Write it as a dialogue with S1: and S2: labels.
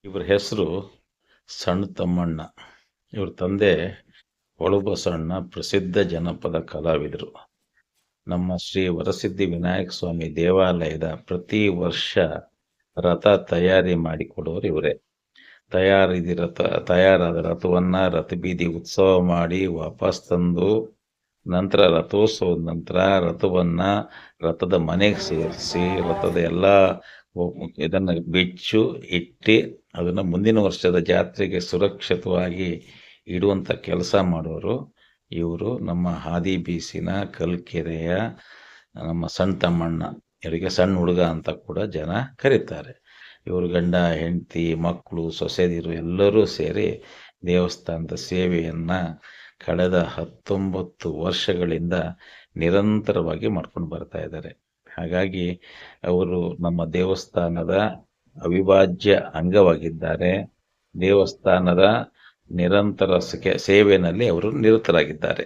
S1: ಇವರ ಹೆಸರು ಸಣ್ಣ ತಮ್ಮಣ್ಣ. ಇವ್ರ ತಂದೆ ಒಳಬಸಣ್ಣ ಪ್ರಸಿದ್ಧ ಜನಪದ ಕಲಾವಿದರು. ನಮ್ಮ ಶ್ರೀ ವರಸಿದ್ಧಿ ವಿನಾಯಕ ಸ್ವಾಮಿ ದೇವಾಲಯದ ಪ್ರತಿ ವರ್ಷ ರಥ ತಯಾರಿ ಮಾಡಿಕೊಡೋರು ಇವರೇ. ತಯಾರಾದ ರಥವನ್ನ ರಥಬೀದಿ ಉತ್ಸವ ಮಾಡಿ ವಾಪಸ್ ತಂದು ನಂತರ ರಥೋತ್ಸವದ ನಂತರ ರಥದ ಮನೆಗೆ ಸೇರಿಸಿ ರಥದ ಎಲ್ಲ ಇದನ್ನ ಬಿಚ್ಚು ಇಟ್ಟು ಅದನ್ನ ಮುಂದಿನ ವರ್ಷದ ಜಾತ್ರೆಗೆ ಸುರಕ್ಷಿತವಾಗಿ ಇಡುವಂತ ಕೆಲಸ ಮಾಡೋರು ಇವರು. ನಮ್ಮ ಹಾದಿ ಬೀಸಿನ ಕಲ್ಕೆರೆಯ ನಮ್ಮ ಸಣ್ಣ ತಮ್ಮಣ್ಣ, ಇವರಿಗೆ ಸಣ್ಣ ಹುಡುಗ ಅಂತ ಕೂಡ ಜನ ಕರೀತಾರೆ. ಇವರು ಗಂಡ ಹೆಂಡತಿ ಮಕ್ಕಳು ಸೊಸೆದಿರು ಎಲ್ಲರೂ ಸೇರಿ ದೇವಸ್ಥಾನದ ಸೇವೆಯನ್ನ ಕಳೆದ 19 ವರ್ಷಗಳಿಂದ ನಿರಂತರವಾಗಿ ಮಾಡ್ಕೊಂಡು ಬರ್ತಾ ಇದ್ದಾರೆ. ಹಾಗಾಗಿ ಅವರು ನಮ್ಮ ದೇವಸ್ಥಾನದ ಅವಿಭಾಜ್ಯ ಅಂಗವಾಗಿದ್ದಾರೆ. ದೇವಸ್ಥಾನದ ನಿರಂತರ ಸೇವೆಯಲ್ಲಿ ಅವರು ನಿರತರಾಗಿದ್ದಾರೆ.